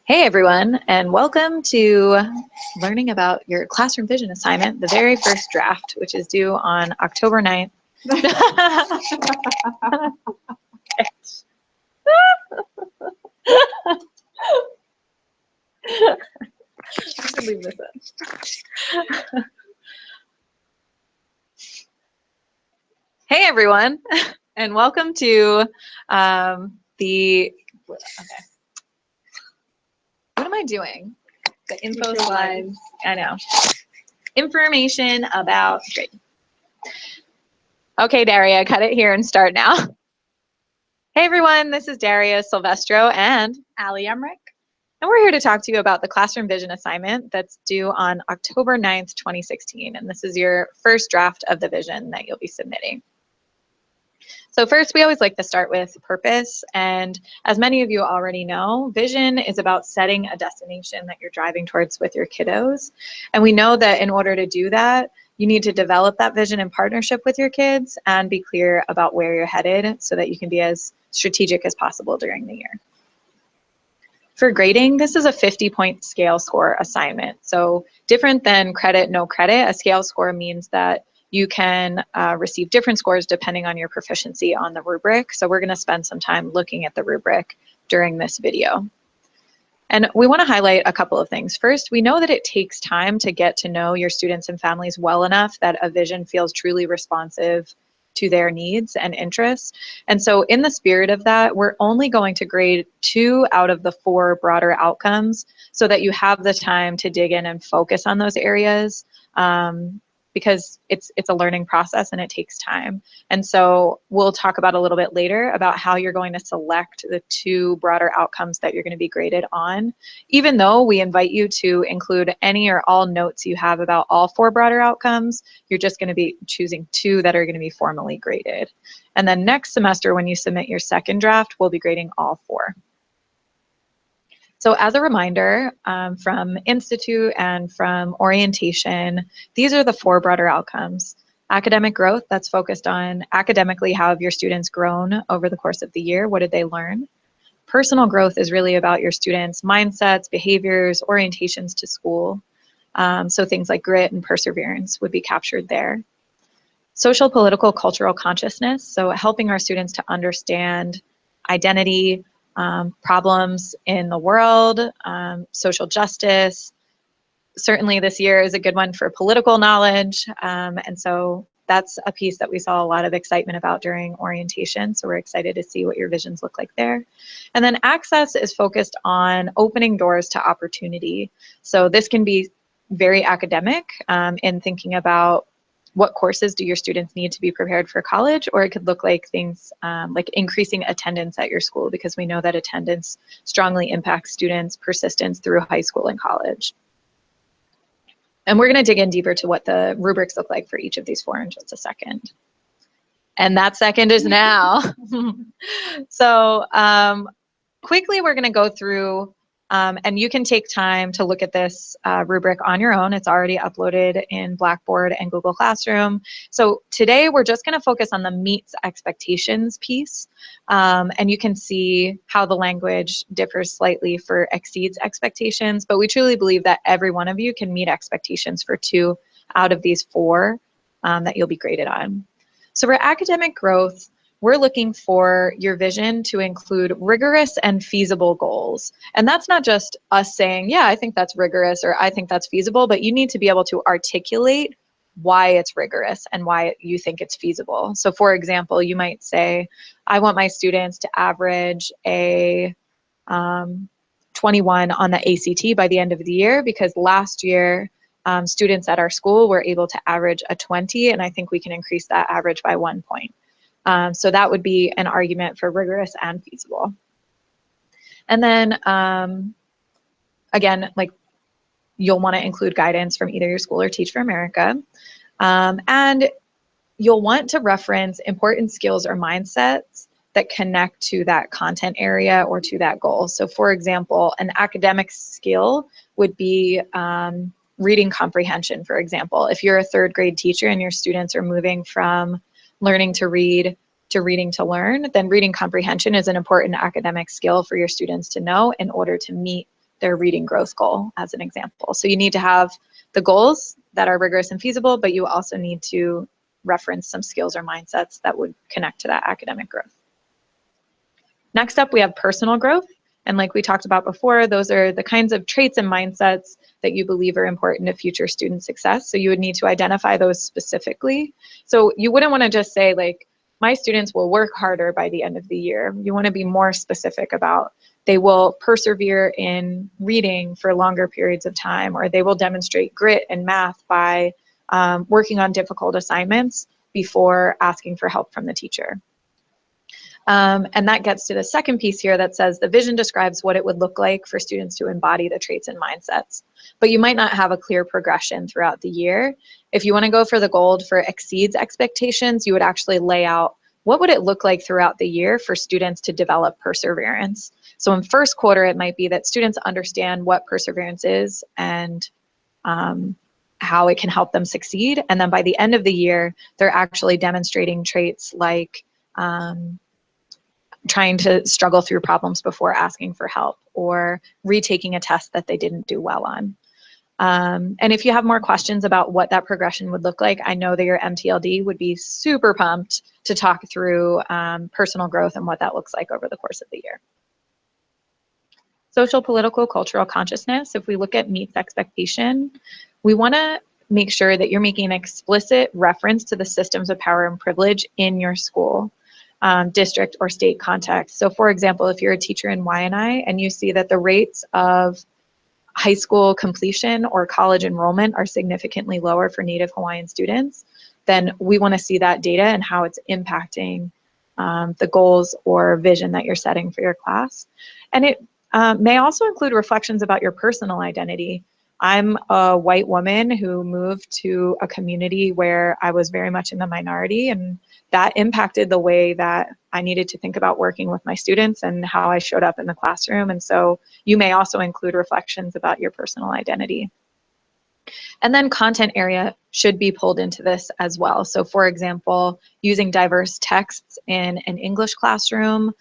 Hey everyone, and welcome to learning about your classroom vision assignment, the very first draft, which is due on October 9th. I should leave this in. Hey everyone, and welcome to okay. What am I doing? The info slides. I know. Information about, great. Okay, Daria, cut it here and start now. Hey everyone, this is Daria Silvestro and Allie Emmerich. And we're here to talk to you about the classroom vision assignment that's due on October 9th, 2016. And this is your first draft of the vision that you'll be submitting. So first, we always like to start with purpose. And as many of you already know, vision is about setting a destination that you're driving towards with your kiddos. And we know that in order to do that, you need to develop that vision in partnership with your kids and be clear about where you're headed so that you can be as strategic as possible during the year. For grading, this is a 50-point scale score assignment. So different than credit, no credit, a scale score means that you can receive different scores depending on your proficiency on the rubric. So we're going to spend some time looking at the rubric during this video. And we want to highlight a couple of things. First, we know that it takes time to get to know your students and families well enough that a vision feels truly responsive to their needs and interests. And so in the spirit of that, we're only going to grade 2 out of the 4 broader outcomes so that you have the time to dig in and focus on those areas because it's a learning process and it takes time. And so we'll talk about a little bit later about how you're going to select the 2 broader outcomes that you're going to be graded on, even though we invite you to include any or all notes you have about all 4 broader outcomes. You're just going to be choosing 2 that are going to be formally graded. And then next semester, when you submit your second draft, we'll be grading all 4. So as a reminder, from Institute and from orientation, these are the 4 broader outcomes. Academic growth, that's focused on academically how have your students grown over the course of the year, what did they learn? Personal growth is really about your students' mindsets, behaviors, orientations to school. So things like grit and perseverance would be captured there. Social, political, cultural consciousness, so helping our students to understand identity, problems in the world, social justice. Certainly this year is a good one for political knowledge. And so that's a piece that we saw a lot of excitement about during orientation. So we're excited to see what your visions look like there. And then access is focused on opening doors to opportunity. So this can be very academic in thinking about what courses do your students need to be prepared for college, or it could look like things like increasing attendance at your school, because we know that attendance strongly impacts students' persistence through high school and college. And we're going to dig in deeper to what the rubrics look like for each of these 4 in just a second. And that second is now. So quickly, we're going to go through and you can take time to look at this rubric on your own. It's already uploaded in Blackboard and Google Classroom. So today we're just going to focus on the meets expectations piece. And you can see how the language differs slightly for exceeds expectations. But we truly believe that every one of you can meet expectations for 2 out of these 4 that you'll be graded on. So for academic growth, we're looking for your vision to include rigorous and feasible goals. And that's not just us saying, yeah, I think that's rigorous or I think that's feasible, but you need to be able to articulate why it's rigorous and why you think it's feasible. So for example, you might say, I want my students to average a 21 on the ACT by the end of the year, because last year, students at our school were able to average a 20, and I think we can increase that average by 1 point. So that would be an argument for rigorous and feasible. And then again, like you'll want to include guidance from either your school or Teach for America. And you'll want to reference important skills or mindsets that connect to that content area or to that goal. So for example, an academic skill would be reading comprehension, for example. If you're a 3rd grade teacher and your students are moving from learning to read to reading to learn, then reading comprehension is an important academic skill for your students to know in order to meet their reading growth goal, as an example. So you need to have the goals that are rigorous and feasible, but you also need to reference some skills or mindsets that would connect to that academic growth. Next up, we have personal growth. And like we talked about before, those are the kinds of traits and mindsets that you believe are important to future student success. So you would need to identify those specifically. So you wouldn't want to just say, like, my students will work harder by the end of the year. You want to be more specific about they will persevere in reading for longer periods of time, or they will demonstrate grit in math by working on difficult assignments before asking for help from the teacher. And that gets to the second piece here that says the vision describes what it would look like for students to embody the traits and mindsets. But you might not have a clear progression throughout the year. If you want to go for the gold for exceeds expectations, you would actually lay out what would it look like throughout the year for students to develop perseverance. So in first quarter, it might be that students understand what perseverance is and how it can help them succeed. And then by the end of the year, they're actually demonstrating traits like trying to struggle through problems before asking for help, or retaking a test that they didn't do well on. And if you have more questions about what that progression would look like, I know that your MTLD would be super pumped to talk through personal growth and what that looks like over the course of the year. Social, political, cultural consciousness. If we look at meets expectation, we want to make sure that you're making an explicit reference to the systems of power and privilege in your school. District or state context. So for example, if you're a teacher in Waianae and you see that the rates of high school completion or college enrollment are significantly lower for Native Hawaiian students, then we want to see that data and how it's impacting the goals or vision that you're setting for your class. And it may also include reflections about your personal identity. I'm a white woman who moved to a community where I was very much in the minority, and that impacted the way that I needed to think about working with my students and how I showed up in the classroom. And so you may also include reflections about your personal identity. And then content area should be pulled into this as well. So for example, using diverse texts in an English classroom,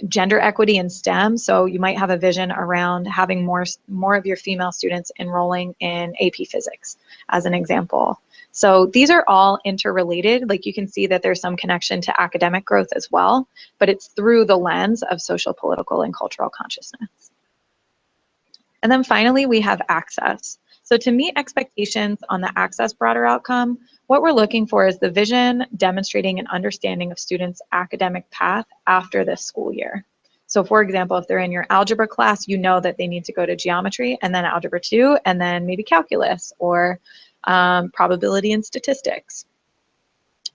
gender equity in STEM. So you might have a vision around having more of your female students enrolling in AP Physics, as an example. So these are all interrelated. Like, you can see that there's some connection to academic growth as well, but it's through the lens of social, political, and cultural consciousness. And then finally, we have access. So to meet expectations on the access broader outcome, what we're looking for is the vision demonstrating an understanding of students' academic path after this school year. So for example, if they're in your algebra class, you know that they need to go to geometry and then algebra 2 and then maybe calculus or probability and statistics.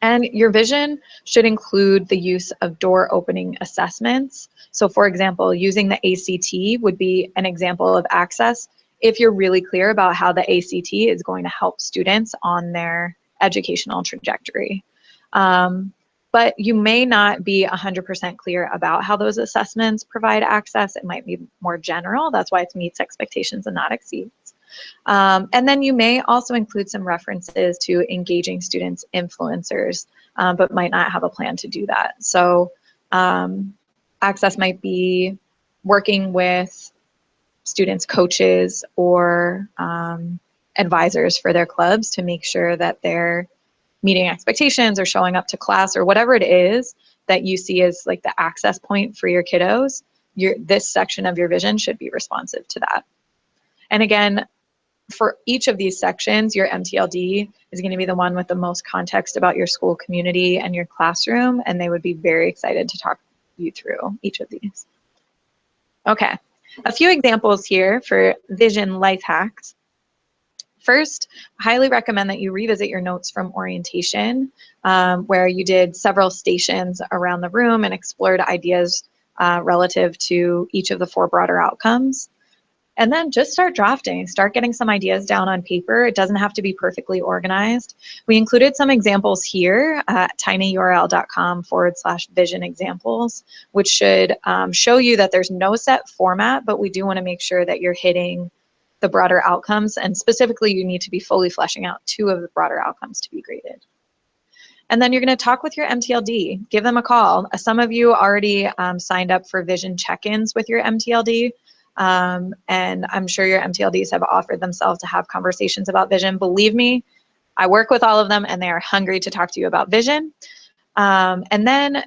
And your vision should include the use of door opening assessments. So for example, using the ACT would be an example of access if you're really clear about how the ACT is going to help students on their educational trajectory. But you may not be 100% clear about how those assessments provide access. It might be more general. That's why it meets expectations and not exceeds. And then you may also include some references to engaging students, influencers, but might not have a plan to do that. So access might be working with students' coaches or advisors for their clubs to make sure that they're meeting expectations or showing up to class or whatever it is that you see as like the access point for your kiddos. This section of your vision should be responsive to that. And again, for each of these sections, your MTLD is going to be the one with the most context about your school community and your classroom, and they would be very excited to talk you through each of these. Okay, a few examples here for vision life hacks. First, I highly recommend that you revisit your notes from orientation, where you did several stations around the room and explored ideas relative to each of the 4 broader outcomes. And then just start drafting, start getting some ideas down on paper. It doesn't have to be perfectly organized. We included some examples here at tinyurl.com/vision examples, which should show you that there's no set format, but we do want to make sure that you're hitting the broader outcomes. And specifically, you need to be fully fleshing out 2 of the broader outcomes to be graded. And then you're going to talk with your MTLD. Give them a call. Some of you already signed up for vision check-ins with your MTLD. And I'm sure your MTLDs have offered themselves to have conversations about vision. Believe me, I work with all of them and they are hungry to talk to you about vision. And then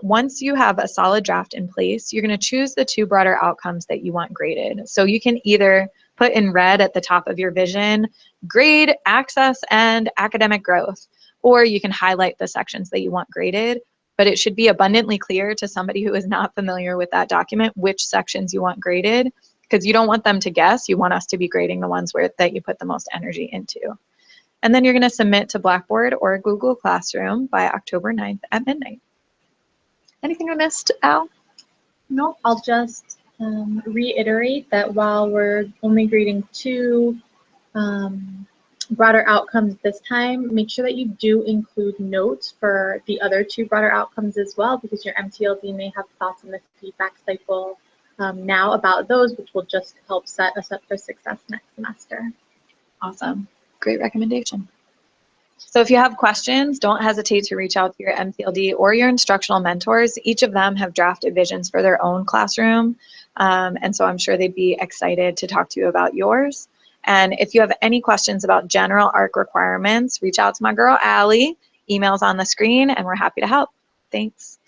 once you have a solid draft in place, you're going to choose the 2 broader outcomes that you want graded. So you can either put in red at the top of your vision, grade, access, and academic growth, or you can highlight the sections that you want graded, but it should be abundantly clear to somebody who is not familiar with that document which sections you want graded, because you don't want them to guess. You want us to be grading the ones that you put the most energy into. And then you're going to submit to Blackboard or Google Classroom by October 9th at midnight. Anything I missed, Al? No, I'll just reiterate that while we're only grading 2 broader outcomes this time, make sure that you do include notes for the other 2 broader outcomes as well, because your MTLD may have thoughts in the feedback cycle now about those, which will just help set us up for success next semester. Awesome. Great recommendation. So if you have questions, don't hesitate to reach out to your MTLD or your instructional mentors. Each of them have drafted visions for their own classroom. And so I'm sure they'd be excited to talk to you about yours. And if you have any questions about general ARC requirements, reach out to my girl, Allie. Email's on the screen, and we're happy to help. Thanks.